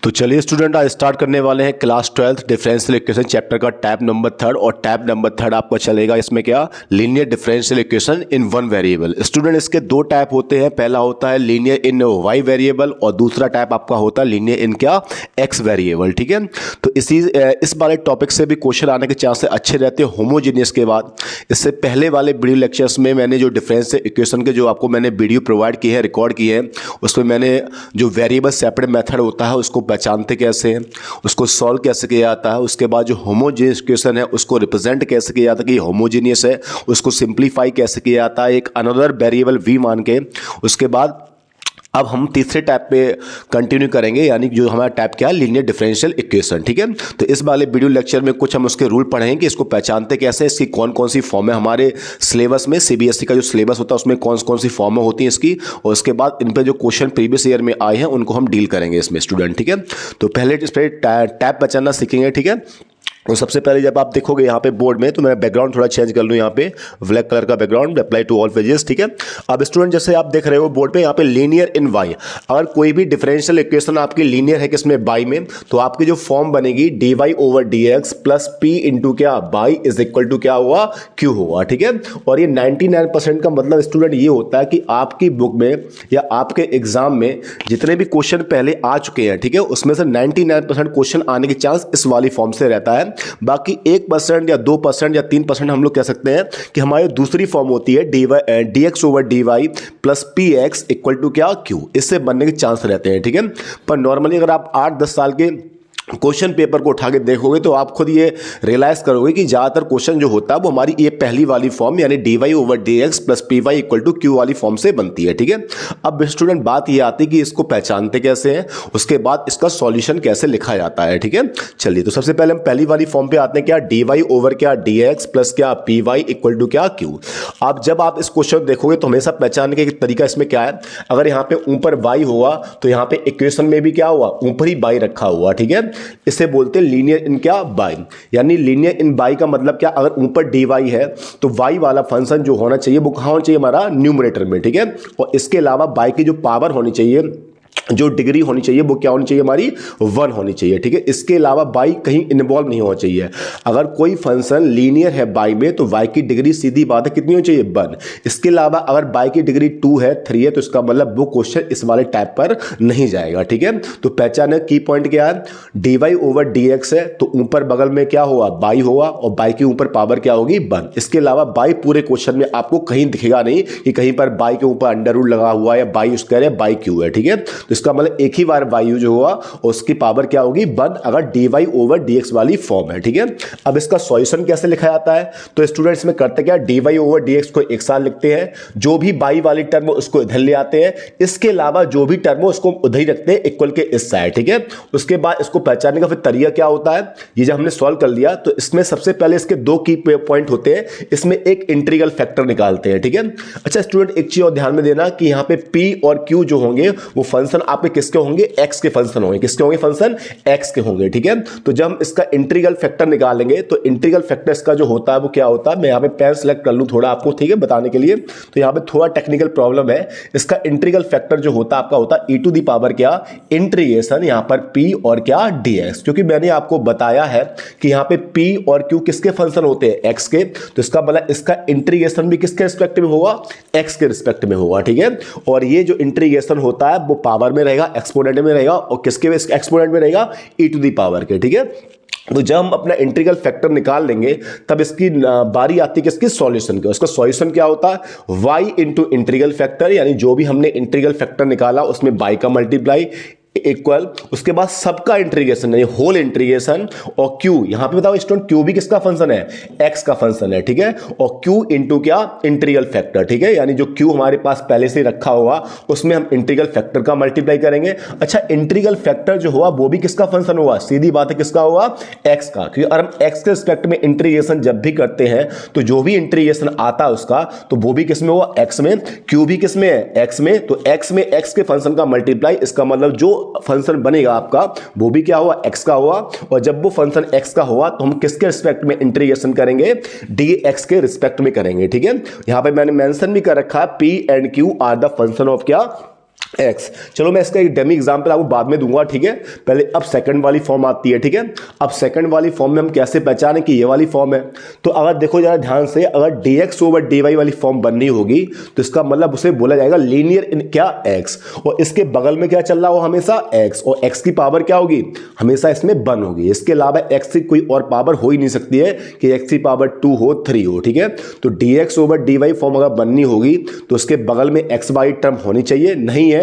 तो चलिए स्टूडेंट आज स्टार्ट करने वाले हैं class 12th differential equation chapter का टैब नंबर 3 और टैब नंबर 3 आपका चलेगा इसमें क्या linear differential equation in one variable. Student इसके दो टैब होते हैं, पहला होता है लीनियर इन वाई वेरिएबल और दूसरा टैब आपका होता है लीनियर इन क्या एक्स वेरिएबल। ठीक है, तो इस वाले टॉपिक से भी क्वेश्चन आने के चांसेस अच्छे रहते हैं होमोजेनियस के बाद। इससे पहले वाले वीडियो लेक्चर्स में मैंने जो डिफरेंशियल इक्वेशन के जो आपको मैंने वीडियो प्रोवाइड की है, रिकॉर्ड की है, उसमें मैंने जो वेरिएबल सेपरेट मेथड होता है उसको पहचानते कैसे हैं, उसको सॉल्व कैसे किया जाता है, उसके बाद जो होमोजेनियस इक्वेशन है उसको रिप्रेजेंट कैसे किया जाता है कि होमोजेनियस है, उसको सिंप्लीफाई कैसे किया जाता है एक अनदर वेरिएबल v मान के। उसके बाद अब हम तीसरे टैब पे कंटिन्यू करेंगे, यानी जो हमारा टैब क्या है लीनियर डिफरेंशियल इक्वेशन। ठीक है, तो इस वाले वीडियो लेक्चर में कुछ हम उसके रूल पढ़ेंगे कि इसको पहचानते कैसे, इसकी कौन कौन सी फॉर्म है हमारे सिलेबस में, सीबीएसई का जो सिलेबस होता है उसमें कौन कौन सी फॉर्में होती हैं इसकी, और उसके बाद इन पे जो क्वेश्चन प्रीवियस ईयर में आए हैं उनको हम डील करेंगे इसमें स्टूडेंट। ठीक है, तो पहले इस पर टैब पहचानना सीखेंगे। ठीक है, तो सबसे पहले जब आप देखोगे यहाँ पे बोर्ड में, तो मैं बैकग्राउंड थोड़ा चेंज कर लूँ, यहाँ पे ब्लैक कलर का background apply to all pages. ठीक है, अब स्टूडेंट जैसे आप देख रहे हो बोर्ड पे यहाँ पे लीनियर इन वाई, अगर कोई भी डिफरेंशियल इक्वेशन आपकी लीनियर है किसमें वाई में, तो आपकी जो फॉर्म बनेगी d y over d x plus p into क्या वाई इज इक्वल टू क्या हुआ क्यू होगा। ठीक है, और ये 99% का मतलब स्टूडेंट ये होता है कि आपकी बुक में या आपके एग्जाम में जितने भी क्वेश्चन पहले आ चुके हैं, ठीक है, उसमें से 99% क्वेश्चन आने के चांस इस वाली फॉर्म से रहता है। बाकी 1% या 2% या 3% हम लोग कह सकते हैं कि हमारी दूसरी फॉर्म होती है d x over d y plus p x equal to क्या क्यू, इससे बनने के चांस रहते हैं। ठीक है, पर नॉर्मली अगर आप 8-10 साल के क्वेश्चन पेपर को उठा के देखोगे तो आप खुद ये रियलाइज करोगे कि ज़्यादातर क्वेश्चन जो होता है वो हमारी ये पहली वाली फॉर्म यानी d y over d x plus p y equal to q वाली फॉर्म से बनती है। ठीक है, अब स्टूडेंट बात ये आती है कि इसको पहचानते कैसे हैं, उसके बाद इसका सॉल्यूशन कैसे लिखा जाता है। ठीक है, चलिए तो सबसे पहले हम पहली वाली फॉर्म पे आते हैं, क्या डी वाई ओवर क्या डी एक्स प्लस क्या पी वाई इक्वल टू क्या क्यू। अब जब आप इस क्वेश्चन देखोगे तो हमेशा पहचानने का तरीका इसमें क्या है, अगर यहाँ पे ऊपर वाई होगा तो यहाँ पे इक्वेशन में भी क्या हुआ ऊपर ही वाई रखा हुआ। ठीक है, इसे बोलते लीनियर इन क्या बाई, यानी लीनियर इन बाई का मतलब क्या, अगर ऊपर डी वाई है तो वाई वाला फंक्शन जो होना चाहिए वो कहां होना चाहिए हमारा न्यूमरेटर में। ठीक है, और इसके अलावा बाई की जो पावर होनी चाहिए, जो डिग्री होनी चाहिए वो क्या होनी चाहिए हमारी 1 होनी चाहिए। ठीक है, इसके अलावा बाई कहीं इन्वॉल्व नहीं होना चाहिए। अगर कोई फंक्शन लीनियर है बाई में तो बाई की डिग्री सीधी बात है कितनी होनी चाहिए 1। इसके अलावा अगर बाई की डिग्री 2 है 3 है तो इसका मतलब वो क्वेश्चन इस वाले टाइप पर नहीं जाएगा। ठीक है, तो पहचान की पॉइंट क्या है, d y over d x है तो ऊपर बगल में क्या होगा बाई होगा और बाई के ऊपर पावर क्या होगी 1। इसके अलावा बाई पूरे क्वेश्चन में आपको कहीं दिखेगा नहीं कि कहीं पर बाई के ऊपर अंडर रूट लगा हुआ है या बाई उसके रहे बाई क्यू है। ठीक है, तो इसका मतलब एक ही बार वाई जो हुआ उसकी पावर क्या होगी 1 अगर d y over d x वाली फॉर्म है। ठीक है, अब इसका सॉल्यूशन कैसे लिखा जाता है, तो स्टूडेंट्स में करते क्या d y over d x को एक साथ लिखते हैं, जो भी बाई वाली टर्म हो उसको इधर ले आते हैं, इसके अलावा जो भी टर्म हो उसको उधर ही रखते हैं इक्वल के इस साइड। ठीक है, उसके बाद इसको पहचानने का फिर तरीका क्या होता है, ये जब हमने सॉल्व कर लिया तो इसमें सबसे पहले इसके 2 की पॉइंट होते हैं, इसमें एक इंटीग्रल फैक्टर निकालते हैं। ठीक है, अच्छा स्टूडेंट एक चीज और ध्यान में देना कि यहाँ पे पी और क्यू जो होंगे वो फंक्शन आपके किसके होंगे, एक्स के फंक्शन होंगे। किसके होंगे फंक्शन, एक्स के होंगे। ठीक है, तो जब हम इसका इंटीग्रल फैक्टर निकालेंगे तो इंटीग्रल फैक्टर इसका जो होता है वो क्या होता है, मैं यहाँ पे पेन सेलेक्ट कर लूं थोड़ा आपको, ठीक है, बताने के लिए। तो यहाँ पे थोड़ा टेक्निकल प्रॉब्लम है, इसका इंटीग्रल फैक्टर जो होता है आपका होता है ई टू दी पावर क्या इंटीग्रेशन यहाँ पर पी और क्या डी एक्स, क्योंकि मैंने आपको बताया है कि यहाँ पे पी और क्यू किसके फंक्शन होते हैं, एक्स के, तो इसका मतलब इसका इंटीग्रेशन भी किसके रिस्पेक्ट में होगा, एक्स के रिस्पेक्ट में होगा। ठीक है, और ये जो इंटीग्रेशन होता है वो पावर में रहेगा, एक्सपोनेंट में रहेगा, और किसके एक्सपोनेंट में रहेगा ई टू दी पावर के। ठीक है, तो जब हम अपना इंटीग्रल फैक्टर निकाल लेंगे तब इसकी बारी आती है किसकी, सॉल्यूशन की। उसका सॉल्यूशन क्या होता है, y इंटू इंटीग्रल फैक्टर, यानी जो भी हमने इंटीग्रल फैक्टर निकाला उसमें y का मल्टीप्लाई इक्वल, उसके बाद सबका इंटीग्रेशन यानी होल इंटीग्रेशन, और q यहां पे बताओ स्टूडेंट q भी किसका फंक्शन है, x का फंक्शन है। ठीक है, और q इंटू क्या इंटीग्रल फैक्टर। ठीक है, यानी जो q हमारे पास पहले से रखा हुआ उसमें हम इंटीग्रल फैक्टर का मल्टीप्लाई करेंगे। अच्छा इंटीग्रल फैक्टर जो हुआ वो भी किसका फंक्शन हुआ, सीधी बात है किसका हुआ, x का, क्योंकि अगर हम x के रिस्पेक्ट में इंटीग्रेशन जब भी करते हैं तो जो भी इंटीग्रेशन आता है उसका तो वो भी किसमें हुआ, x में, q भी किसमें है, x में, तो x में x के फंक्शन का मल्टीप्लाई, इसका मतलब जो फंक्शन बनेगा आपका वो भी क्या हुआ, x का हुआ, और जब वो फंक्शन x का हुआ तो हम किसके रिस्पेक्ट में इंटीग्रेशन करेंगे, dx के रिस्पेक्ट में करेंगे। ठीक है, यहां पे मैंने मेंशन भी कर रखा है p and q are the function of क्या एक्स। चलो मैं इसका एक डेमी एग्जांपल आपको बाद में दूंगा, ठीक है। पहले अब सेकंड वाली फॉर्म आती है, ठीक है। अब सेकंड वाली फॉर्म में हम कैसे पहचानें कि ये वाली फॉर्म है। तो अगर देखो जरा ध्यान से, अगर dx ओवर dy वाली फॉर्म बननी होगी तो इसका मतलब उसे बोला जाएगा लीनियर इन क्या x, और इसके बगल में क्या चल रहा हो हमेशा x, और x की पावर क्या होगी हमेशा इसमें 1 होगी। इसके अलावा x की कोई और पावर हो ही नहीं सकती है कि x की पावर 2 हो 3 हो, ठीक है। तो dx ओवर dy फॉर्म अगर बननी होगी तो उसके बगल में x वाई टर्म होनी चाहिए, नहीं है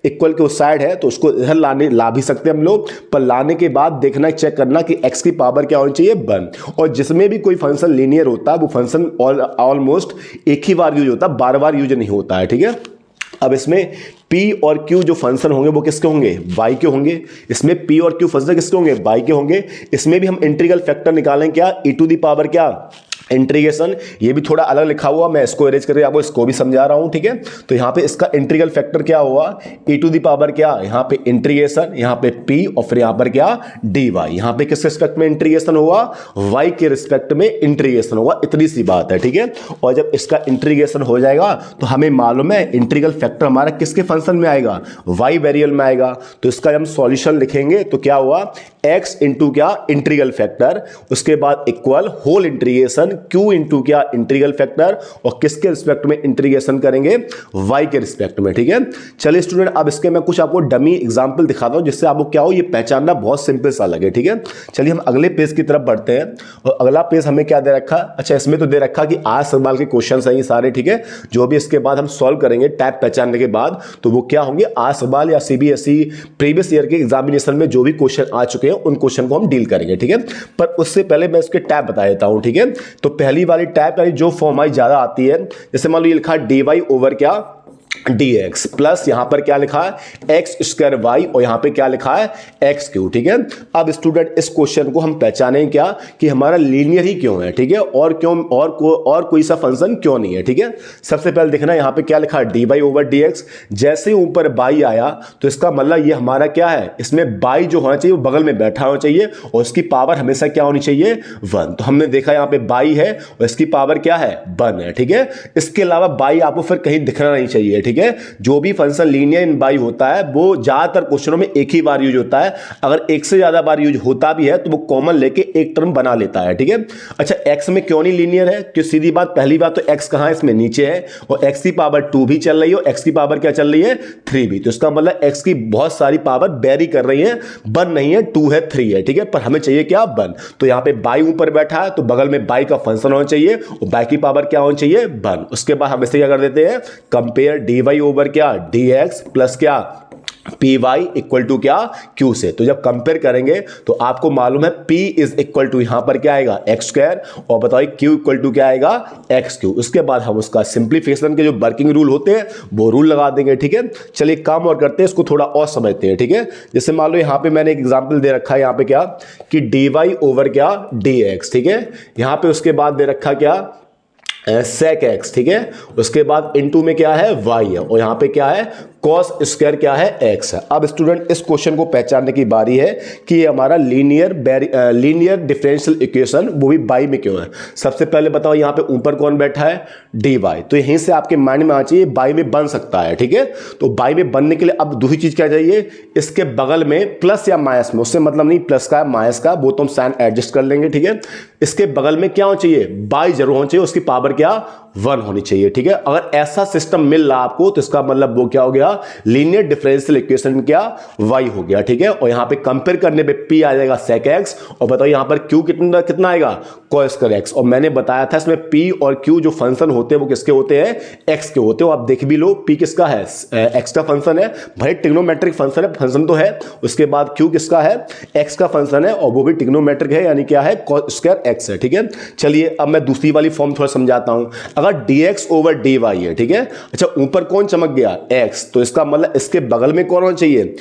इक्वल के उस साइड है तो उसको इधर ला भी सकते हैं हम लोग, पर लाने के बाद देखना चेक करना कि x की पावर क्या होनी चाहिए 1। और जिसमें भी कोई फंक्शन लीनियर होता है वो फंक्शन ऑलमोस्ट एक ही बार यूज होता है, बार बार यूज नहीं होता है, ठीक है। अब इसमें p और q जो फंक्शन होंगे वो किसके होंगे y के होंगे। इसमें p और q फंक्शन किसके होंगे y के होंगे। इसमें भी हम इंटीग्रल फैक्टर निकालें क्या e टू दी पावर क्या इंटीग्रेशन। ये भी थोड़ा अलग लिखा हुआ, मैं इसको अरेंज करके आपको इसको भी समझा रहा हूं, ठीक है। तो यहाँ पे इसका इंटीग्रल फैक्टर क्या हुआ e टू दी पावर क्या, यहाँ पे इंटीग्रेशन, यहाँ पे p और फिर यहाँ पर क्या dy। यहाँ पे किस रिस्पेक्ट में इंटीग्रेशन होगा y के रिस्पेक्ट में इंटीग्रेशन होगा, इतनी सी बात है, ठीक है। और जब इसका इंटीग्रेशन हो जाएगा तो हमें मालूम है इंटीग्रल फैक्टर हमारा किसके फंक्शन में आएगा y वेरिएबल में आएगा। तो इसका जब हम सॉल्यूशन लिखेंगे तो क्या हुआ x इंटू क्या इंटीग्रल फैक्टर, उसके बाद equal whole integration q into क्या इंटीग्रल फैक्टर, और किसके रिस्पेक्ट में इंटीग्रेशन करेंगे y के रिस्पेक्ट में, ठीक है। चलिए स्टूडेंट अब इसके मैं कुछ आपको डमी एग्जांपल दिखाता हूं जिससे आपको क्या हो ये पहचानना बहुत सिंपल सा लगे, ठीक है। चलिए हम अगले पेज की तरफ बढ़ते हैं, और अगला पेज हमें क्या दे रखा, अच्छा इसमें तो दे रखा कि आज सवाल के क्वेश्चन हैं ये सारे, ठीक है। जो भी इसके बाद हम सॉल्व करेंगे टाइप पहचानने के बाद तो वो क्या होंगे आज सवाल या सीबीएसई प्रीवियस ईयर के एग्जामिनेशन में जो भी क्वेश्चन आ चुके हैं उन क्वेश्चन को हम डील करेंगे, ठीक है। पर उससे पहले मैं इसके टाइप बता देता हूं, ठीक है। तो पहली वाली टाइप यानी जो फॉर्म आई ज्यादा आती है, जैसे मान लो ये लिखा है dy ओवर क्या dx प्लस यहां पर क्या लिखा है एक्स स्क्वायर वाई, और यहां पे क्या लिखा है एक्स क्यू, ठीक है। अब स्टूडेंट इस क्वेश्चन को हम पहचानें क्या कि हमारा लीनियर ही क्यों है, ठीक है, और क्यों और कोई सा फंक्शन क्यों नहीं है, ठीक है। सबसे पहले देखना यहां पे क्या लिखा है dy ओवर dx, जैसे ही ऊपर बाई आया तो इसका मतलब ये हमारा क्या है, इसमें बाई जो होना चाहिए वो बगल में बैठा होना चाहिए और इसकी पावर हमेशा क्या होनी चाहिए 1। तो हमने देखा यहां पे बाई है और इसकी पावर क्या है 1 है, ठीक है। इसके अलावा बाई आपको फिर कहीं दिखना नहीं चाहिए, ठीक है। जो भी फंक्शन लीनियर इन बाई होता है वो ज्यादातर क्वेश्चनों में एक ही बार यूज होता है, अगर एक से ज्यादा बार यूज होता भी है तो वो कॉमन लेके एक टर्म बना लेता है, ठीक है। अच्छा एक्स में क्यों नहीं लीनियर है, क्यों सीधी बात, पहली बात तो एक्स कहां है इसमें नीचे है और एक्स की पावर 2 भी चल रही है और एक्स की पावर क्या चल रही है 3 भी, तो इसका मतलब एक्स की बहुत सारी पावर वेरी कर रही है, 1 नहीं है 2 है 3 है, ठीक है। पर हमें चाहिए क्या 1, तो यहां पे बाई ऊपर बैठा है तो बगल में बाई का फंक्शन होना चाहिए और बाई की पावर क्या होनी चाहिए 1। उसके बाद हम इसे क्या कर देते हैं कंपेयर dy ओवर क्या dx प्लस क्या पी वाई इक्वल टू क्या क्यू से। तो जब कंपेयर करेंगे तो आपको मालूम है p इज इक्वल टू यहां पर क्या आएगा एक्स स्क्वायर, और बताइए q इक्वल टू क्या आएगा एक्स क्यू। उसके बाद हम उसका सिंप्लीफिकेशन के जो वर्किंग रूल होते हैं वो रूल लगा देंगे, ठीक है। चलिए काम और करते हैं, इसको थोड़ा और समझते हैं, ठीक है। जैसे मान लो यहां पे मैंने एक एग्जांपल दे रखा है यहां पे क्या कि dy ओवर क्या dx, ठीक है। यहां पे उसके बाद दे रखा क्या sec x, ठीक है। उसके बाद इनटू में क्या है y है और यहां पे क्या है cos स्क्वायर क्या है x है। अब स्टूडेंट इस क्वेश्चन को पहचानने की बारी है कि ये हमारा लीनियर डिफरेंशियल इक्वेशन वो भी बाई में क्यों है। सबसे पहले बताओ यहां पे ऊपर कौन बैठा है dy, तो यहीं से आपके माइंड में आना चाहिए बाई में बन सकता है, ठीक है। तो बाई में बनने के लिए अब दूसरी चीज क्या चाहिए, इसके बगल में प्लस या माइनस में, उससे मतलब नहीं प्लस का माइनस का, वो तो हम साइन एडजस्ट कर लेंगे, ठीक है। इसके बगल में क्या होना चाहिए बाई जरूर होना चाहिए, उसकी पावर क्या 1 होनी चाहिए, ठीक है। अगर ऐसा सिस्टम मिल रहा आपको तो इसका मतलब वो क्या हो गया लीनियर डिफरेंशियल इक्वेशन क्या y हो गया, ठीक है। और यहां पे कंपेयर करने पे p आ जाएगा sec x, और बताओ यहां पर q कितना आएगा cos स्क्वायर x। और मैंने बताया था इसमें p और q जो फंक्शन होते हैं वो किसके होते हैं x के होते हैं। आप देख भी लो p किसका है x का फंक्शन है, भाई ट्रिग्नोमेट्रिक फंक्शन है, फंक्शन तो है। उसके बाद q किसका है x का फंक्शन है और वो भी ट्रिग्नोमेट्रिक है, यानी क्या है cos स्क्वायर x है, ठीक है। चलिए अब मैं दूसरी वाली फॉर्म थोड़ा समझाता हूं। अगर dx ओवर dy है, ठीक है। अच्छा ऊपर कौन चमक गया x, तो इसका मतलब इसके बगल में कौन होना चाहिए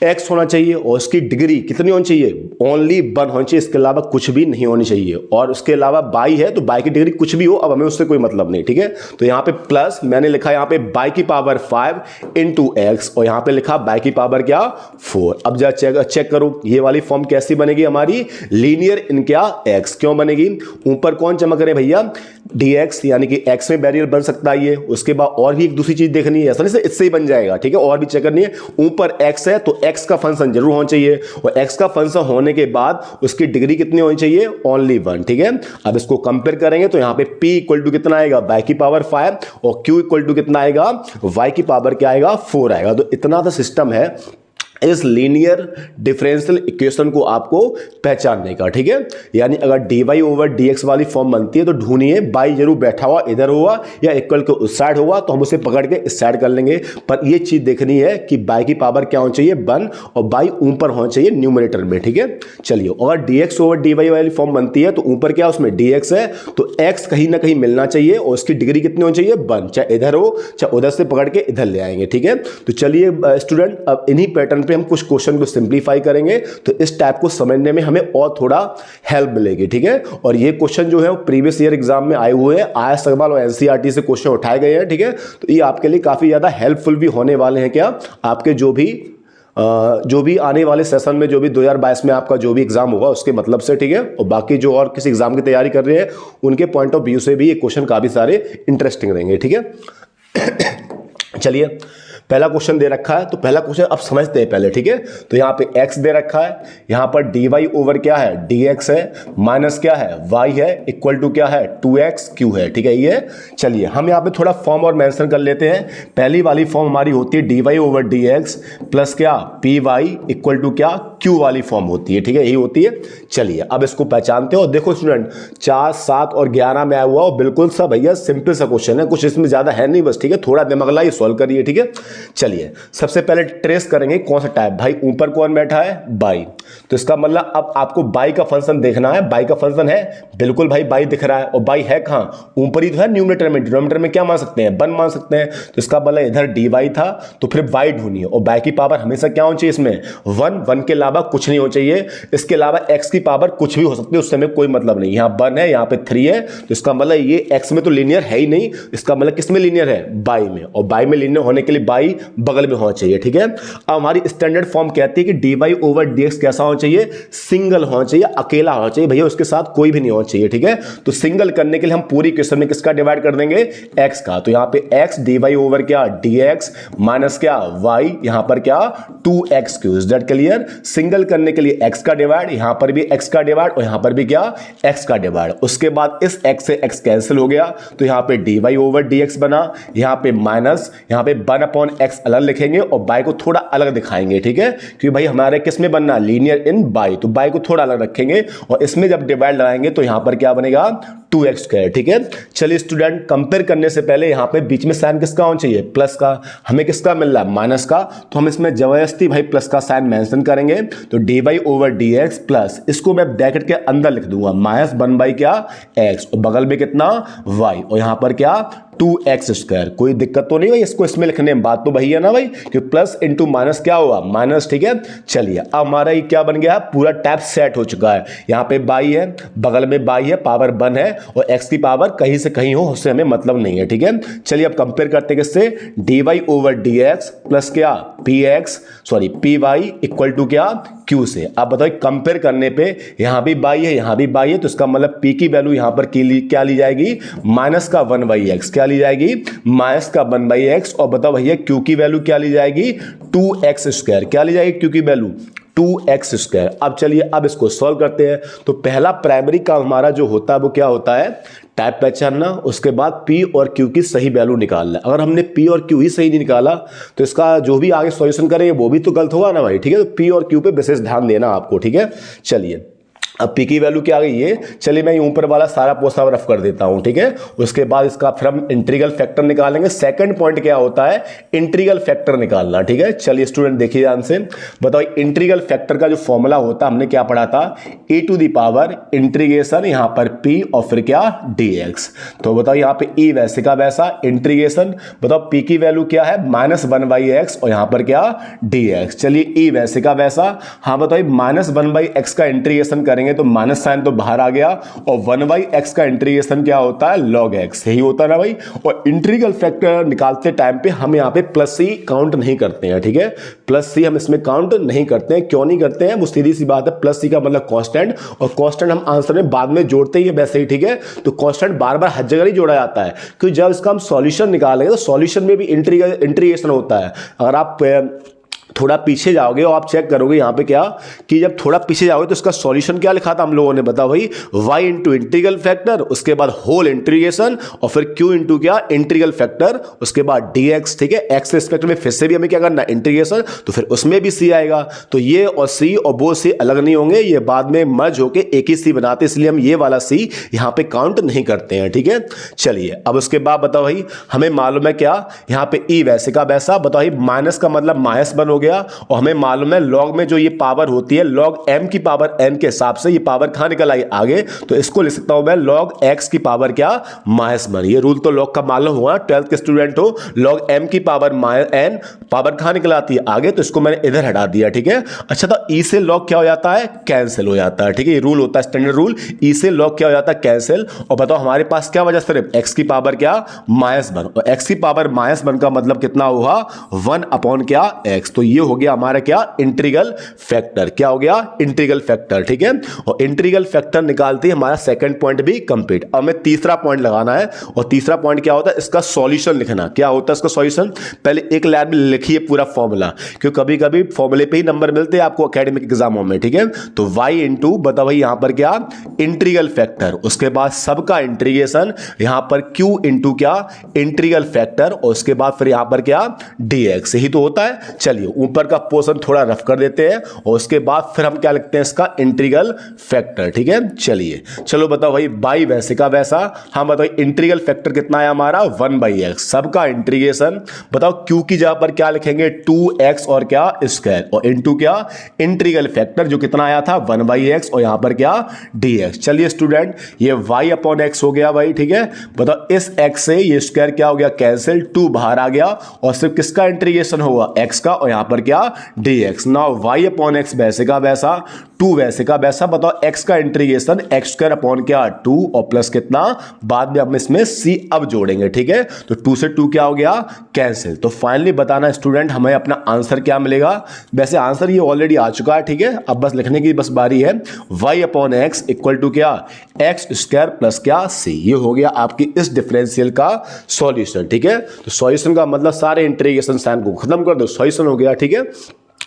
x होना चाहिए और उसकी डिग्री कितनी होनी चाहिए ओनली 1 होनी चाहिए, इसके अलावा कुछ भी नहीं होनी चाहिए। और उसके अलावा बाई है तो बाई की डिग्री कुछ भी हो, अब हमें उससे कोई मतलब नहीं, ठीक है। तो यहाँ पे प्लस मैंने लिखा यहाँ पे बाई की पावर 5 इंटू एक्स और यहाँ पे लिखा बाई की पावर क्या 4। अब जा चेक करो ये वाली फॉर्म कैसी बनेगी हमारी लीनियर इन क्या x, क्यों बनेगी ऊपर कौन चमक रहे भैया dx यानी कि x में वेरिएबल बन सकता है ये। उसके बाद और भी एक दूसरी चीज देखनी है, ऐसा नहीं इससे ही बन जाएगा, ठीक है, और भी चेक करनी है। ऊपर x है तो x का फंक्शन जरूर होना चाहिए, और x का फंक्शन होने के बाद उसकी डिग्री कितनी होनी चाहिए, ओनली 1, ठीक है। अब इसको कंपेयर करेंगे तो यहां पे p इक्वल टू कितना आएगा, y की पावर 5, और q इक्वल टू कितना आएगा, y की पावर क्या आएगा, 4 आएगा। तो इतना सा सिस्टम है इस लीनियर डिफरेंशियल इक्वेशन को आपको पहचानने का, ठीक है। यानी अगर dy ओवर dx वाली फॉर्म बनती है तो ढूंढिए y जरूर बैठा हुआ इधर होगा या इक्वल के उस साइड होगा, तो हम उसे पकड़ के इस साइड कर लेंगे। पर ये चीज देखनी है कि y की पावर क्या होनी चाहिए, 1, और y ऊपर होना चाहिए न्यूमरेटर में, ठीक है। चलिए, अगर dx ओवर dy वाली फॉर्म बनती है तो ऊपर क्या उसमें dx है, तो x कहीं ना कहीं मिलना चाहिए और उसकी डिग्री कितनी होनी चाहिए, 1, चाहे इधर हो चाहे उधर से पकड़ के इधर ले आएंगे, ठीक है। तो चलिए स्टूडेंट, अब इन्हीं पैटर्न पे हम कुछ क्वेश्चन को सिंपलीफाई करेंगे, तो इस टाइप को समझने में हमें और थोड़ा हेल्प मिलेगी, ठीक है। और ये क्वेश्चन जो है वो प्रीवियस ईयर एग्जाम में आए हुए हैं, आया सवाल और एनसीईआरटी से क्वेश्चन उठाए गए हैं, ठीक है। तो ये आपके लिए काफी ज्यादा हेल्पफुल भी होने वाले हैं। क्या आपके जो भी आने वाले सेशन में, जो भी 2022 में आपका जो भी एग्जाम होगा उसके मतलब से, ठीक है। और बाकी जो और किसी एग्जाम की तैयारी कर रहे हैं उनके पॉइंट ऑफ व्यू से भी ये क्वेश्चन काफी सारे इंटरेस्टिंग रहेंगे, ठीक है। चलिए, पहला क्वेश्चन दे रखा है, तो पहला क्वेश्चन अब समझते हैं पहले, ठीक है। तो यहाँ पे x दे रखा है, यहाँ पर dy ओवर क्या है, dx है, माइनस क्या है, y है, इक्वल टू क्या है, 2x q है, ठीक है। ये चलिए हम यहाँ पे थोड़ा फॉर्म और मेंशन कर लेते हैं। पहली वाली फॉर्म हमारी होती है dy ओवर dx प्लस क्या py इक्वल टू क्या q वाली फॉर्म होती है, ठीक है, यही होती है। चलिए अब इसको पहचानते हो। देखो स्टूडेंट, 4, 7 और 11 में आया हुआ और बिल्कुल सा भैया सिंपल सा क्वेश्चन है, कुछ इसमें ज्यादा है नहीं, बस ठीक है, थोड़ा दिमाग लगाइए, सॉल्व करिए, ठीक है। चलिए सबसे पहले ट्रेस करेंगे कौन सा टाइप, भाई ऊपर कौन बैठा है, बाई, तो इसका मतलब अब आपको बाई का फंक्शन देखना है। बाई का फंक्शन है, बिल्कुल भाई बाई दिख रहा है, और बाई है कहां, ऊपर ही तो है न्यूमरेटर में। डिनोमिनेटर में क्या मान सकते हैं, 1 मान सकते हैं, तो इसका मतलब इधर dy था, तो फिर बाई ढूंढिए, और बाई की पावर हमेशा क्या होनी चाहिए इसमें, 1 के अलावा कुछ नहीं होना चाहिए। इसके अलावा x की पावर कुछ भी हो सकती है, उससे हमें कोई मतलब नहीं। यहाँ 1 है, यहाँ पे 3 है, तो इसका मतलब ये x में तो लीनियर है ही नहीं, इसका मतलब किस में लीनियर है, बाई में, और बाई में लीनियर होने के लिए बाई बगल में होना चाहिए, ठीक है। अब हमारी स्टैंडर्ड फॉर्म कहती है कि dy ओवर dx कैसा होना चाहिए, सिंगल होना चाहिए, अकेला होना चाहिए भैया, उसके साथ कोई भी नहीं होना चाहिए, ठीक है। तो सिंगल करने के लिए हम पूरी इक्वेशन में किसका डिवाइड कर देंगे, x का। तो यहां पे x dy ओवर क्या dx माइनस क्या y, यहां पर क्या 2x Q, is that clear. Single करने के लिए x का डिवाइड, यहां पर भी x का डिवाइड, और यहां पर भी क्या x का डिवाइड। उसके बाद इस x से x कैंसिल हो गया, तो यहां पे dy ओवर dx बना, यहां पे माइनस, यहां पे 1/x अलग लिखेंगे और बाय को थोड़ा अलग दिखाएंगे, ठीक है, क्योंकि भाई हमारे किस में बनना, लीनियर इन बाय, तो बाय को थोड़ा अलग रखेंगे, और इसमें जब डिवाइड लगाएंगे तो यहां पर क्या बनेगा, 2x स्क्वायर, ठीक है। चलिए स्टूडेंट, कंपेयर करने से पहले यहां पे बीच में साइन किसका होना चाहिए, प्लस का, हमें किसका मिल रहा है, माइनस का, तो हम इसमें जबरदस्ती भाई प्लस का साइन मेंशन करेंगे। तो dy ओवर dx प्लस, इसको मैं ब्रैकेट के अंदर लिख दूंगा, माइनस 1 क्या x, और बगल में कितना y, और यहां पर क्या 2x स्क्वायर। कोई दिक्कत तो नहीं भाई इसको इसमें लिखने में, बात तो वही है ना भाई, कि प्लस इंटू माइनस क्या होगा, माइनस, ठीक है। चलिए अब हमारा ये क्या बन गया, पूरा टैप सेट हो चुका है। यहाँ पे बाई है, बगल में बाई है, पावर 1 है, और x की पावर कहीं से कहीं हो उससे हमें मतलब नहीं है, ठीक है। चलिए अब कंपेयर करते किससे, dy ओवर dx प्लस क्या py इक्वल टू क्या q से। अब बताओ कंपेयर करने पे यहां भी बाई है, यहां भी बाई है, तो इसका मतलब p की वैल्यू यहां पर क्या ली जाएगी, माइनस का 1/x, क्या ली जाएगी, माइनस का 1/x, और बताओ भैया q की वैल्यू क्या ली जाएगी, 2x स्क्वायर, क्या ली जाएगी q की वैल्यू 2x स्क्वायर। अब चलिए अब इसको सॉल्व करते हैं। तो पहला प्राइमरी काम हमारा जो होता है वो क्या होता है, टाइप पहचानना, उसके बाद p और q की सही वैल्यू निकालना। अगर हमने p और q ही सही नहीं निकाला तो इसका जो भी आगे सॉल्यूशन करेंगे वो भी तो गलत होगा ना भाई, ठीक है। तो p और q पे विशेष ध्यान देना आपको, ठीक है। चलिए अब p की वैल्यू क्या आ गई ये, चलिए मैं ऊपर वाला सारा पोस्टर रफ कर देता हूं, ठीक है। उसके बाद इसका फिर हम इंटीग्रल फैक्टर निकालेंगे। सेकंड पॉइंट क्या होता है, इंटीग्रल फैक्टर निकालना, ठीक है। चलिए स्टूडेंट देखिए ध्यान से, बताओ इंटीग्रल फैक्टर का जो फॉर्मूला होता है हमने क्या पढ़ा था, e to the power integration यहां पर p और फिर क्या dx। तो बताओ यहां पे e वैसे का वैसा इंटीग्रेशन, बताओ p की वैल्यू क्या है, -1/x, और यहां पर क्या dx। चलिए e वैसे का वैसा, हाँ बताओ -1/x का इंटीग्रेशन करेंगे करेंगे तो माइनस साइन तो बाहर आ गया और 1/x का इंटीग्रेशन क्या होता है, log x, यही होता है ना भाई। और इंटीग्रल फैक्टर निकालते टाइम पे हम यहाँ पे प्लस सी काउंट नहीं करते हैं, ठीक है, प्लस सी हम इसमें काउंट नहीं करते हैं। क्यों नहीं करते हैं, वो सीधी सी बात है, प्लस सी का मतलब कांस्टेंट, और कांस्टेंट हम आंसर में बाद में जोड़ते ही है वैसे ही, ठीक है। तो कांस्टेंट बार बार हर जगह नहीं जोड़ा जाता है, क्योंकि जब इसका हम सॉल्यूशन निकालेंगे तो सॉल्यूशन में भी इंटीग्रेशन होता है। अगर आप थोड़ा पीछे जाओगे और आप चेक करोगे यहाँ पे क्या कि जब थोड़ा पीछे जाओगे तो इसका सॉल्यूशन क्या लिखा था हम लोगों ने, बताओ भाई, y इंटू इंटीग्रल फैक्टर, उसके बाद होल इंटीग्रेशन, और फिर q इंटू क्या, इंटीग्रल फैक्टर, उसके बाद dx, ठीक है। x रिस्पेक्ट में फिर से भी हमें क्या करना, इंटीग्रेशन, तो फिर उसमें भी c आएगा। तो ये और c और वो c अलग नहीं होंगे, ये बाद में मर्ज होके एक ही c बनाते, इसलिए हम ये वाला c यहाँ पे काउंट नहीं करते हैं, ठीक है। चलिए अब उसके बाद बताओ भाई, हमें मालूम है क्या, यहाँ पे e वैसे का वैसा, बताओ भाई, माइनस का मतलब माइनस बन हो गया, और हमें मालूम है लॉग में जो ये पावर होती है, लॉग m की पावर n के हिसाब से ये पावर कहां निकल आई आगे, तो इसको लिख सकता हूं मैं लॉग x की पावर क्या, -1। ये रूल तो लॉग का मालूम हुआ, 12th के स्टूडेंट हो, लॉग m की पावर n पावर कहां निकल आती है आगे, तो इसको मैंने इधर हटा दिया, ठीक है। अच्छा, तो e से लॉग क्या हो जाता है, कैंसिल हो जाता है, ठीक है। ये रूल होता है स्टैंडर्ड रूल, e से लॉग क्या हो जाता है, कैंसिल। और बताओ हमारे पास क्या बचा, सिर्फ x की पावर क्या, -1, और x की पावर -1 का मतलब कितना हुआ, 1 अपॉन क्या, x। तो ये हो गया हमारा क्या, इंटीग्रल फैक्टर, क्या हो गया, इंटीग्रल फैक्टर, ठीक है। और इंटीग्रल फैक्टर निकालते ही हमारा सेकंड पॉइंट भी कंप्लीट। अब हमें तीसरा पॉइंट लगाना है, और तीसरा पॉइंट क्या होता है, इसका सॉल्यूशन लिखना। क्या होता है इसका सॉल्यूशन, पहले एक लाइन में लिखिए पूरा फॉर्मूला, क्योंकि कभी कभी फॉर्मूले पे ही नंबर मिलते हैं आपको एकेडमिक एग्जामों में, ठीक है। तो y इंटू, बताओ भाई यहां पर क्या, इंटीग्रल फैक्टर, उसके बाद सबका इंटीग्रेशन, यहां पर q इंटू क्या, इंटीग्रल फैक्टर, और उसके बाद फिर यहां पर क्या, dx, यही तो होता है। चलिए ऊपर का पोर्शन थोड़ा रफ कर देते हैं, और उसके बाद फिर हम क्या लिखते हैं, इसका इंटीग्रल फैक्टर, ठीक है। चलिए चलो बताओ भाई, बाई वैसे का वैसा, हम बताओ इंटीग्रल फैक्टर कितना है हमारा, 1/x, सबका इंटीग्रेशन, बताओ q की जगह पर क्या लिखेंगे, 2x और क्या स्क्वायर, और इंटू क्या, इंटीग्रल फैक्टर जो कितना आया था, 1/x, और यहां पर क्या, dx। चलिए स्टूडेंट, ये y अपॉन x हो गया भाई, ठीक है। बताओ इस x से ये स्क्वायर क्या हो गया, कैंसिल, 2 बाहर आ गया, और सिर्फ किसका इंटीग्रेशन होगा, x का, और यहां पर क्या, dx। Now y upon x वैसे का वैसा, 2 वैसे का वैसा, बताओ x का इंटीग्रेशन x स्क्वायर अपॉन क्या, 2, और प्लस कितना, बाद में हम इसमें c अब जोड़ेंगे, ठीक है। तो 2 से 2 क्या हो गया, कैंसिल। तो फाइनली बताना स्टूडेंट हमें अपना आंसर क्या मिलेगा। वैसे आंसर ये ऑलरेडी आ चुका है, ठीक है, अब बस लिखने की बस बारी है, y upon x equal to क्या, x स्क्वायर प्लस क्या, c। ये हो गया आपकी इस डिफरेंशियल का सॉल्यूशन, ठीक है। तो सॉल्यूशन का मतलब सारे इंटीग्रेशन साइन को खत्म कर दो, सॉल्यूशन हो गया, ठीक है।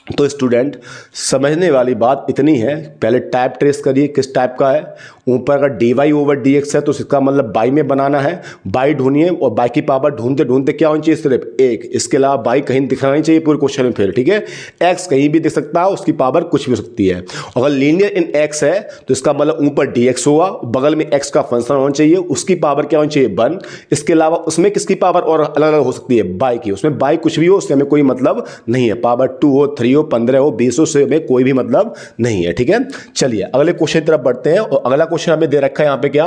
तो स्टूडेंट समझने वाली बात इतनी है, पहले टाइप ट्रेस करिए किस टाइप का है। ऊपर अगर dy ओवर dx है तो इसका मतलब बाई में बनाना है, बाई ढूंढिए, और बाई की पावर ढूंढते ढूंढते क्या होनी चाहिए, सिर्फ 1, इसके अलावा बाई कहीं दिखना नहीं चाहिए पूरे क्वेश्चन में फिर, ठीक है। x कहीं भी दिख सकता है, उसकी पावर कुछ भी हो सकती है। अगर लीनियर इन x है तो इसका मतलब ऊपर dx होगा, बगल में x का फंक्शन होना चाहिए, उसकी पावर क्या होनी चाहिए, 1। इसके अलावा उसमें किसकी पावर और अलग अलग हो सकती है, बाई की, उसमें बाई कुछ भी हो, उससे हमें कोई मतलब नहीं है, पावर 2 हो, 3 हो, 15 हो, 20 हो, से हमें कोई भी मतलब नहीं है, ठीक है। चलिए अगले क्वेश्चन की तरफ बढ़ते हैं, और अगला क्वेश्चन हमें दे रखा है यहाँ पे क्या,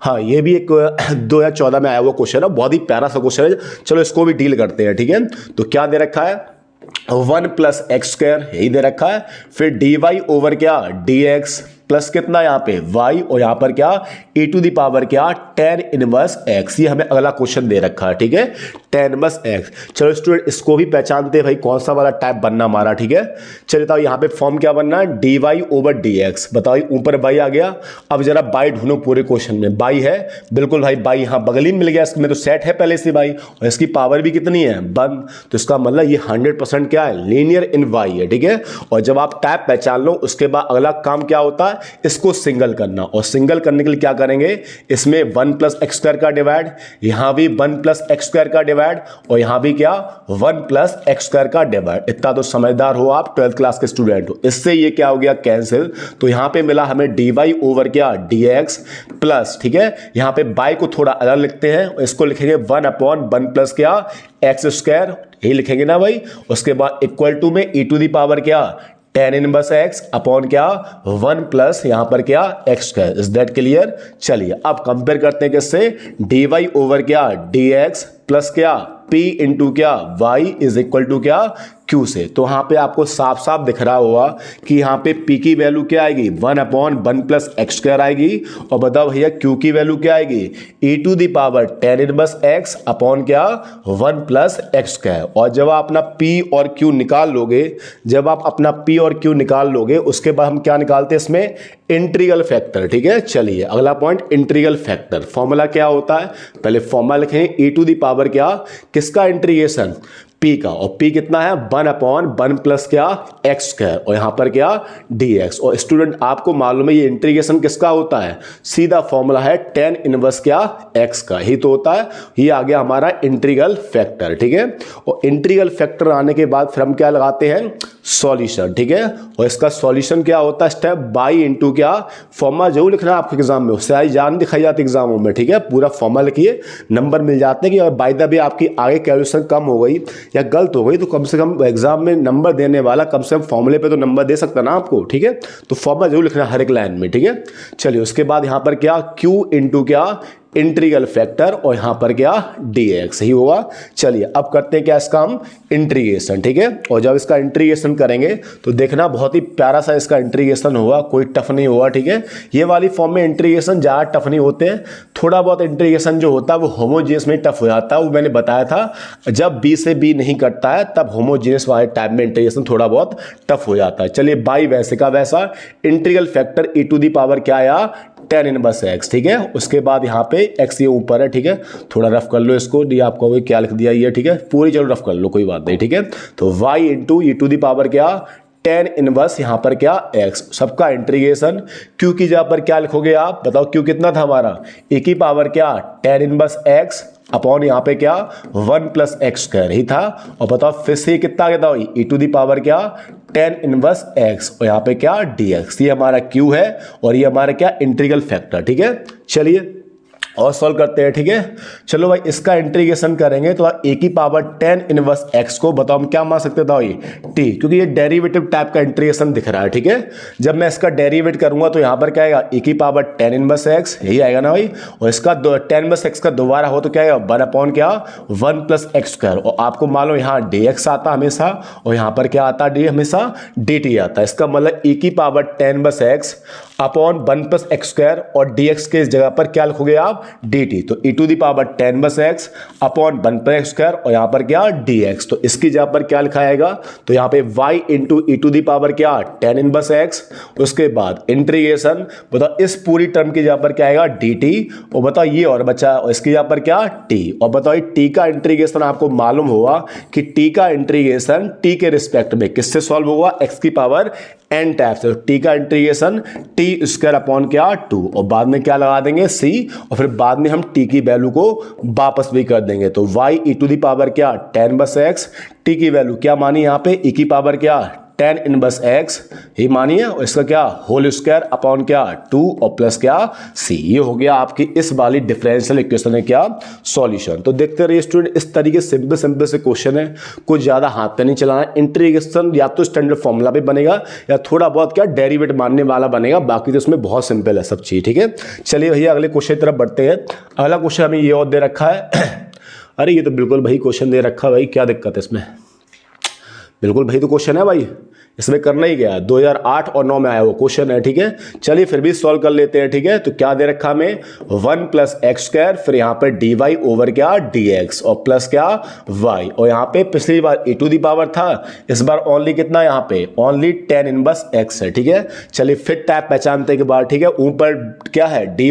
हाँ ये भी एक 2014 में आया हुआ क्वेश्चन है, बहुत ही प्यारा सा क्वेश्चन है, चलो इसको भी डील करते हैं, ठीक है। तो क्या दे रखा है, 1 + x स्क्वायर, यही दे रखा है, फिर dy ओवर क्या, dx, प्लस कितना यहाँ पे y, और यहाँ पर क्या, e टू दी पावर क्या, tan इनवर्स x। ये हमें अगला क्वेश्चन दे रखा है, ठीक है, tan इनवर्स x। चलो स्टूडेंट इसको भी पहचानते हैं भाई, कौन सा वाला टाइप बनना हमारा, ठीक है। चलिए बताओ यहाँ पे फॉर्म क्या बनना है, dy ओवर dx, बताओ ऊपर y आ गया। अब जरा y ढूंढो पूरे क्वेश्चन में, y है बिल्कुल भाई, y यहाँ बगल ही मिल गया, इसमें तो सेट है पहले से y, और इसकी पावर भी कितनी है, 1। तो इसका मतलब ये 100% क्या है, लीनियर इन y है, ठीक है। और जब आप टाइप पहचान लो उसके बाद अगला काम क्या होता है, इसको सिंगल करना, और सिंगल करने के लिए क्या करेंगे, इसमें 1 + x स्क्वायर का डिवाइड, यहां भी 1 + x स्क्वायर का डिवाइड, और यहां भी क्या, 1 + x स्क्वायर का डिवाइड। इतना तो समझदार हो आप, 12th क्लास के स्टूडेंट हो। इससे ये क्या हो गया, कैंसिल। तो यहां पे मिला हमें dy ओवर क्या, dx प्लस, ठीक है, यहां पे बाय को थोड़ा अलग लिखते हैं, इसको लिखेंगे 1/1 प्लस क्या, x स्क्वायर, यही लिखेंगे ना भाई। उसके बाद इक्वल टू में e टू दी पावर क्या, tan इनवर्स x अपॉन क्या, 1 प्लस यहां पर क्या, x square. Is that clear. चलिए अब कंपेयर करते हैं किससे, dy ओवर क्या, dx प्लस क्या, p इंटू क्या, y इज इक्वल टू क्या, क्यू से। तो यहाँ पे आपको साफ साफ दिख रहा होगा कि यहाँ पे पी की वैल्यू क्या आएगी 1/1 प्लस एक्स स्क्वायर आएगी, और बताओ भैया क्यू की वैल्यू क्या आएगी e⁻ tan inverse x upon क्या 1 प्लस एक्स स्क्वायर। और जब आप अपना p और q निकाल लोगे, जब आप अपना p और q निकाल लोगे उसके बाद हम क्या निकालते हैं इसमें इंटीग्रल फैक्टर। ठीक है, चलिए अगला पॉइंट इंटीग्रल फैक्टर। फॉर्मूला क्या होता है, पहले फॉर्मूला लिखेंगे e⁻ क्या किसका इंटीग्रेशन p का, और p कितना है 1/1 प्लस क्या एक्स स्क्वायर, और यहां पर क्या dx। और स्टूडेंट आपको मालूम है ये इंटीग्रेशन किसका होता है, सीधा फॉर्मूला है tan इनवर्स क्या x का ही तो होता है। ये आ गया हमारा इंटीग्रल फैक्टर। ठीक है, और इंटीग्रल फैक्टर आने के बाद फिर हम क्या लगाते हैं सॉल्यूशन। ठीक है, और इसका सॉल्यूशन क्या होता है स्टेप बाई इंटू क्या फॉर्मूला जरूर लिखना है आपके एग्जाम में, उससे आई जान दिखाई जाती एग्जामों में। ठीक है, पूरा फॉर्मूला लिखिए, नंबर मिल जाते हैं कि और बाय द वे आपकी आगे कैलकुलेशन कम हो गई या गलत हो गई तो कम से कम एग्जाम में नंबर देने वाला कम से कम फॉर्मूले पे तो नंबर दे सकता ना आपको। ठीक है, तो फॉर्मूला जरूर लिखना हर एक लाइन में। ठीक है, चलिए उसके बाद यहां पर क्या Q इंटू क्या इंटीग्रल फैक्टर, और यहां पर क्या dx ही होगा। चलिए अब करते हैं क्या इसका हम इंटीग्रेशन। ठीक है, और जब इसका इंटीग्रेशन करेंगे तो देखना बहुत ही प्यारा सा इसका इंटीग्रेशन होगा, कोई टफ नहीं होगा। ठीक है, ये वाली फॉर्म में इंटीग्रेशन ज्यादा टफ नहीं होते हैं, थोड़ा बहुत इंटीग्रेशन जो होता है वो होमोजेनियस में टफ हो जाता है, वो मैंने बताया था। जब b से b नहीं कटता है तब होमोजेनियस वाले टाइप में इंटीग्रेशन थोड़ा बहुत टफ हो जाता है। चलिए बाई वैसे का वैसा इंटीग्रल फैक्टर e⁻ क्या आया tan इनवर्स x। ठीक है, उसके बाद यहाँ पे x ये ऊपर है। ठीक है, थोड़ा रफ कर लो इसको, डी आपको क्या लिख दिया ये। ठीक है, पूरी चलो रफ कर लो कोई बात नहीं। ठीक है, तो y इंटू e⁻ क्या tan इनवर्स यहाँ पर क्या x, सबका इंटीग्रेशन। q की जगह पर क्या लिखोगे आप बताओ, q कितना था हमारा e⁻ क्या tan इनवर्स x अपॉन यहाँ पे क्या 1 प्लस एक्स स्क्वायर ही था, और बताओ फिर से कितना आ गया e⁻ क्या tan इनवर्स x, और यहाँ पे क्या dx। ये हमारा q है और ये हमारा क्या इंटीग्रल फैक्टर। ठीक है, चलिए और सॉल्व करते हैं। ठीक है, चलो भाई इसका इंटीग्रेशन करेंगे तो e⁻ tan इनवर्स x को बताओ हम क्या मान सकते थे भाई t, क्योंकि ये डेरिवेटिव टाइप का इंटीग्रेशन दिख रहा है। ठीक है, जब मैं इसका डेरिवेट करूंगा तो यहां पर क्या आएगा e⁻ tan इनवर्स x, यही आएगा ना भाई, और इसका tan इनवर्स x का दोबारा हो तो क्या आएगा 1 क्या 1 प्लस एक्स स्क्वायर, और आपको मान लो यहाँ dx आता हमेशा और यहाँ पर क्या आता है हमेशा dt आता है। इसका मतलब e⁻ tan inverse x upon 1 plus x square, और dx के इस जगह पर क्या लिखोगे आप dt, तो e⁻ tan inverse x upon 1 plus x square, और यहाँ पर क्या dx, तो इसकी जगह पर क्या लिखा जाएगा तो यहाँ पे y इंटू e⁻ क्या tan इनवर्स x, उसके बाद इंटीग्रेशन बताओ इस पूरी टर्म की जगह पर क्या आएगा dt, और बताओ ये और बचा और इसकी जगह पर क्या t, और बताओ t का इंटीग्रेशन आपको मालूम होगा कि t का इंटीग्रेशन t के रिस्पेक्ट में किससे सॉल्व होगा x की पावर n टाइप से, t का इंटीग्रेशन t स्क्वायर अपॉन क्या 2, और बाद में क्या लगा देंगे c, और फिर बाद में हम t की वैल्यू को वापस भी कर देंगे। तो y e⁻ क्या tan इनवर्स x, t की वैल्यू क्या मानी यहाँ पे e⁻ क्या tan इनवर्स x ही मानिए, और इसका क्या होल स्क्वायर अपॉन क्या 2 और प्लस क्या c। ये हो गया आपकी इस वाली डिफरेंशियल इक्वेशन है क्या सॉल्यूशन। तो देखते रहिए स्टूडेंट, इस तरीके सिंपल सिंपल से क्वेश्चन है, कुछ ज्यादा हाथ पे नहीं चलाना। इंटीग्रेशन या तो स्टैंडर्ड फॉर्मूला पे बनेगा या थोड़ा बहुत क्या डेरिवेट मानने वाला बनेगा, बाकी तो इसमें बहुत सिंपल है सब चीज। ठीक है, चलिए भैया अगले क्वेश्चन की तरफ बढ़ते हैं। अगला क्वेश्चन हमें ये और दे रखा है अरे ये तो बिल्कुल भाई क्वेश्चन दे रखा है भाई, क्या दिक्कत है इसमें, बिल्कुल भाई तो क्वेश्चन है भाई, इसमें करना ही गया 2008 और 9 में आया वो क्वेश्चन है। ठीक है, चलिए फिर भी सॉल्व कर लेते हैं। ठीक है, तो क्या दे रखा हमें 1 प्लस एक्स स्क्वायर, फिर यहाँ पे dy ओवर क्या dx, और प्लस क्या y, और यहाँ पे पिछली बार e⁻ था, इस बार ओनली कितना यहाँ पे ओनली tan इनवर्स x है। ठीक है, चलिए फिर टाइप पहचानते के बाद ठीक है, ऊपर क्या है dy,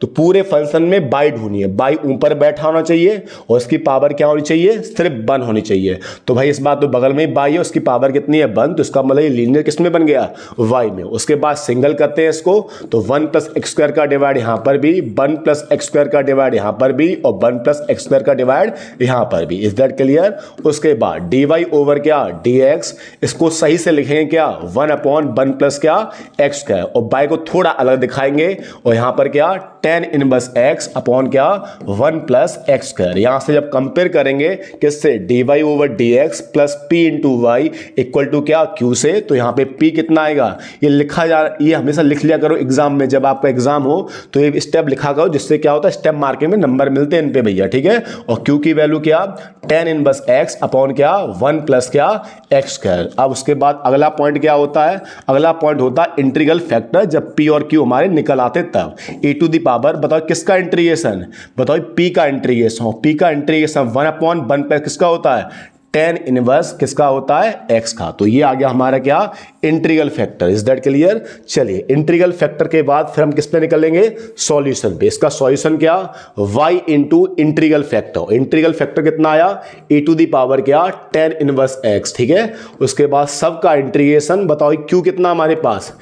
तो पूरे फंक्शन में बाई ढूंढनी है, बाई ऊपर बैठा होना चाहिए और इसकी पावर क्या होनी चाहिए सिर्फ 1 होनी चाहिए। तो भाई इस बात तो बगल में बाई है, उसकी पावर कितनी है 1, तो इसका मतलब ये लीनियर किस में बन गया y में। उसके बाद सिंगल करते हैं इसको, तो 1 प्लस एक्स स्क्वायर का डिवाइड यहां पर भी, 1 प्लस एक्स स्क्वायर का डिवाइड यहां पर भी, और 1 प्लस एक्स स्क्वायर का डिवाइड यहां पर भी। Is that clear? उसके बाद dy ओवर क्या dx, इसको सही से लिखेंगे क्या 1 अपॉन 1 प्लस क्या एक्स स्क्वायर, और बाय को थोड़ा अलग दिखाएंगे, और यहां पर क्या tan इनवर्स x अपॉन क्या 1 प्लस एक्स स्क्वायर। यहां से जब कंपेयर करेंगे किससे dy over dx plus p into y equal to क्या q 2 से, तो यहाँ पे p कितना आएगा ये लिखा ये हमेशा लिख लिया करो एग्जाम में, जब आपका एग्जाम हो तो ये स्टेप लिखा करो, जिससे क्या होता है स्टेप मार्किंग में नंबर मिलते हैं इन पे भैया, ठीक है। और q की वैल्यू क्या tan इनवर्स x अपॉन क्या 1 प्लस क्या x स्क्वायर। अब उसके बाद अगला पॉइंट क्या होता है, अगला पॉइंट होता है इंटीग्रल फैक्टर, जब p और q हमारे निकल आते तब e टू द पावर, बताओ किसका इंटीग्रेशन, बताओ p का इंटीग्रेशन, p का इंटीग्रेशन 1/1 पे किसका होता है tan इनवर्स किसका होता है x का। तो ये आ गया हमारा क्या integral factor. Is that clear. चलिए इंटीग्रल फैक्टर के बाद फिर हम किस पे निकलेंगे सॉल्यूशन पे। इसका सॉल्यूशन क्या y into integral factor. Integral factor कितना आया e टू द पावर क्या tan इनवर्स x, ठीक है। उसके बाद सबका इंटीग्रेशन, बताओ q कितना हमारे पास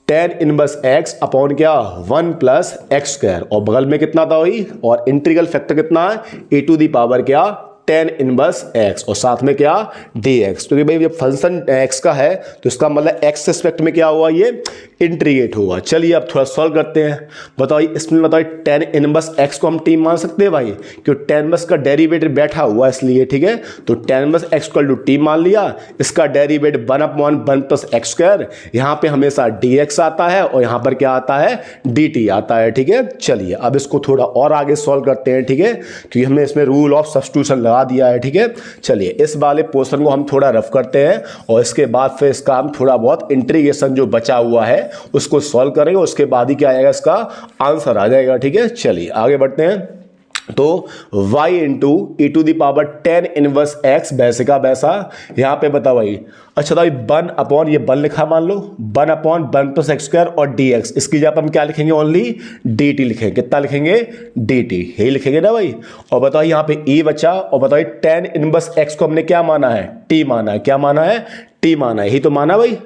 tan इनवर्स x अपॉन क्या 1 प्लस एक्स स्क्वायर, और बगल में कितना था वही, और इंटीग्रल फैक्टर कितना है e टू द पावर क्या tan इनवर्स x, और साथ में क्या dx। तो भाई जब फंक्शन x का है तो इसका मतलब x रिस्पेक्ट में क्या हुआ ये इंटीग्रेट होगा। चलिए अब थोड़ा सॉल्व करते हैं। बताओ इसमें बताओ tan इनवर्स x को हम t मान सकते हैं भाई, क्योंकि tan इनवर्स का डेरिवेटिव बैठा हुआ इसलिए, ठीक है। तो tan inverse x equal to t मान लिया, इसका डेरिवेटिव 1/1 प्लस एक्स स्क्वायर, यहाँ पे हमेशा dx आता है और यहाँ पर क्या आता है dt आता है, ठीक है। चलिए अब इसको थोड़ा और आगे सॉल्व करते हैं, ठीक है, क्योंकि हमने इसमें रूल ऑफ सब्स्टिट्यूशन लगा दिया है, ठीक है। चलिए इस वाले पोर्शन को हम थोड़ा रफ करते हैं और इसके बाद फिर इसका हम थोड़ा बहुत इंटीग्रेशन जो बचा हुआ है उसको सॉल्व करेंगे, उसके बाद ही क्या आएगा इसका आंसर आ जाएगा, ठीक है। चलिए आगे बढ़ते हैं। तो y into e to the power tan inverse x वैसे का वैसा, यहाँ पे बताओ भाई। अच्छा भाई 1 अपॉन ये 1 लिखा मान लो 1/1 प्लस एक्स स्क्वायर और dx, इसकी जगह हम क्या लिखेंगे ओनली dt लिखेंगे। कितना लिखेंगे dt ही लिखेंगे ना भाई। और बताओ यहाँ पे e बचा, और बताओ tan इनवर्स x को हमने क्या माना है t माना है, क्या माना है t माना है, यही तो माना भाई।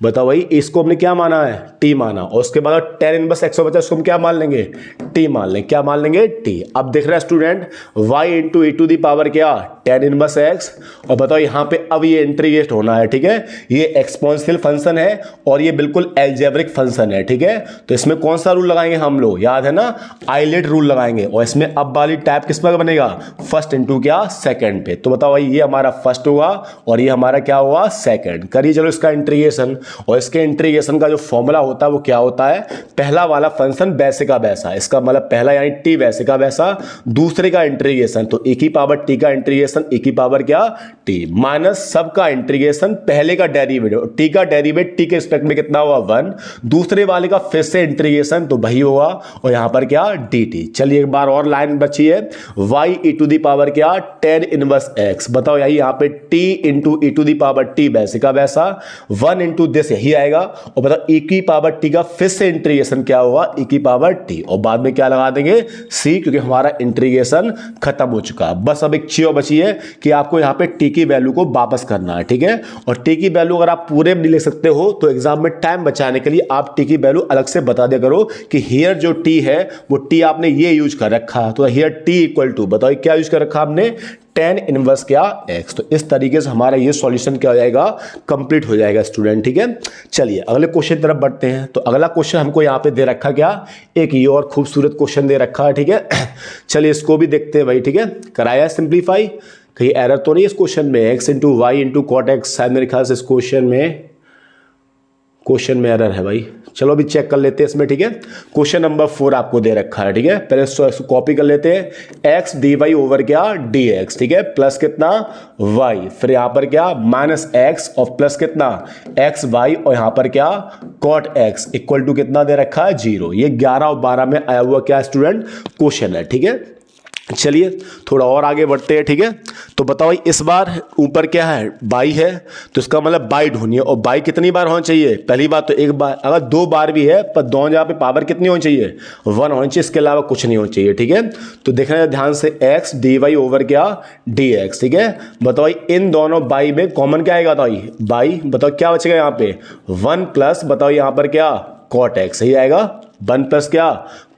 बताओ भाई इसको हमने क्या माना है t माना, और उसके बाद tan इनवर्स x बचा उसको हम क्या मान लेंगे t मान लेंगे, क्या मान लेंगे t। अब देख रहे हैं student y into e to the power क्या tan इनवर्स x, और बताओ यहाँ पे अब ये इंटीग्रेट होना है, ठीक है। ये एक्सपोनेंशियल फंक्शन है और ये बिल्कुल अलजेब्रिक फंक्शन है, ठीक है। तो इसमें कौन सा रूल लगाएंगे हम लोग, याद है ना आइलेट रूल लगाएंगे, और इसमें अब वाली टाइप किस पर बनेगा फर्स्ट इंटू क्या सेकंड पे। तो बताओ भाई ये हमारा फर्स्ट होगा और ये हमारा क्या हुआ सेकंड। करिए चलो इसका इंटीग्रेशन, और इसके इंटीग्रेशन का जो फॉर्मूला होता है वो क्या होता है, पहला वाला फंक्शन वैसे का वैसा, इसका मतलब पहला यानी t वैसे का वैसा, दूसरे का इंटीग्रेशन तो e की पावर t का इंटीग्रेशन e की पावर क्या t माइनस सबका इंटीग्रेशन पहले का डेरिवेटिव t का डेरिवेटिव t के रिस्पेक्ट में कितना हुआ 1, दूसरे वाले का फिर से इंटीग्रेशन तो वही होगा, और यहां पर क्या dt। चलिए एक बार और लाइन बची है y e to the power क्या tan इनवर्स x। बताओ यहाँ पे t into e to the power t वैसे का वैसा 1 इंटू दिस यही आएगा, और बताओ e की पावर t का फिर से इंटीग्रेशन क्या होगा e की पावर t, और बाद में क्या लगा देंगे c, क्योंकि हमारा इंटीग्रेशन खत्म हो चुका। बस अब एक चीज बची है कि आपको यहाँ पे t की वैल्यू को वापस करना है, ठीक है। और t की वैल्यू अगर आप पूरे में नहीं लिख सकते हो तो एग्जाम में टाइम बचाने के लिए आप t की वैल्यू अलग से बता दिया करो कि हियर जो t है वो t आपने ये यूज कर रखा है, तो हियर t इक्वल टू बताओ क्या यूज कर रखा आपने tan इनवर्स क्या x। तो इस तरीके से हमारा ये सॉल्यूशन क्या हो जाएगा कंप्लीट हो जाएगा स्टूडेंट, ठीक है। चलिए अगले क्वेश्चन तरफ बढ़ते हैं। तो अगला क्वेश्चन हमको यहाँ पे दे रखा क्या एक ये और खूबसूरत क्वेश्चन दे रखा है, ठीक है। चलिए इसको भी देखते हैं भाई, ठीक है। कराया सिंप्लीफाई, कहीं एरर तो नहीं इस क्वेश्चन में, x into y into cot x, शायद मेरे ख्याल से इस क्वेश्चन में एरर है भाई। चलो अभी चेक कर लेते हैं इसमें, ठीक है। क्वेश्चन नंबर 4 आपको दे रखा है, ठीक है। पहले इसको कॉपी कर लेते हैं, x dy ओवर क्या dx, ठीक है, प्लस कितना y, फिर यहां पर क्या माइनस x और प्लस कितना x y, और यहां पर क्या cot x इक्वल टू कितना दे रखा है 0। ये 11 और 12 में आया हुआ क्या स्टूडेंट क्वेश्चन है, ठीक है। चलिए थोड़ा और आगे बढ़ते हैं, ठीक है। तो बताओ इस बार ऊपर क्या है बाई है, तो इसका मतलब बाई ढूंढनी है, और बाई कितनी बार होना चाहिए, पहली बात तो एक बार, अगर 2 बार भी है पर दोनों जगह पे पावर कितनी होनी चाहिए 1 होनी चाहिए, इसके अलावा कुछ नहीं होना चाहिए, ठीक है। तो देखना है ध्यान से x dy ओवर क्या dx, ठीक है। बताओ इन दोनों बाई में कॉमन क्या आएगा बाई, बताओ क्या बचेगा यहाँ पे 1 प्लस बताओ यहाँ पर क्या cot x, यही आएगा 1 प्लस क्या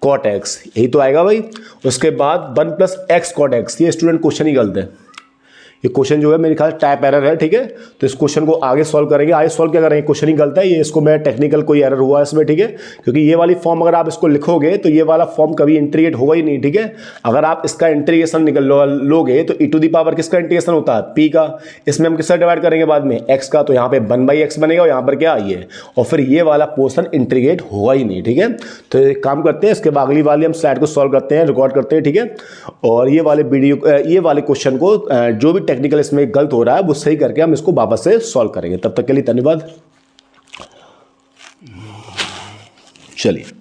cot x, यही तो आएगा भाई। उसके बाद 1 प्लस x cot x, ये स्टूडेंट क्वेश्चन ही गलत है, ये क्वेश्चन जो है मेरे ख्याल टाइप एरर है, ठीक है। तो इस क्वेश्चन को आगे सॉल्व करेंगे। आगे सॉल्व क्या करेंगे, क्वेश्चन ही गलत है ये, इसको मैं टेक्निकल कोई एरर हुआ है इसमें, ठीक है। क्योंकि ये वाली फॉर्म अगर आप इसको लिखोगे तो ये वाला फॉर्म कभी इंटीग्रेट होगा ही नहीं, ठीक है। अगर आप इसका इंटीग्रेशन निकल लोगे तो e टू दी पावर किसका इंटीग्रेशन होता है, p का। इसमें हम किससे डिवाइड करेंगे बाद में, x का। तो यहाँ पे 1/x बनेगा और यहाँ पर क्या ये, और फिर ये वाला पोर्शन इंटीग्रेट होगा ही नहीं, ठीक है। तो एक काम करते हैं, इसके बाद अगली वाली हम स्लाइड को सॉल्व करते हैं, रिकॉर्ड करते हैं, ठीक है। और ये वाले वीडियो ये वाले क्वेश्चन को जो भी टेक्निकल इसमें गलत हो रहा है वो सही करके हम इसको वापस से सॉल्व करेंगे। तब तक के लिए धन्यवाद। चलिए।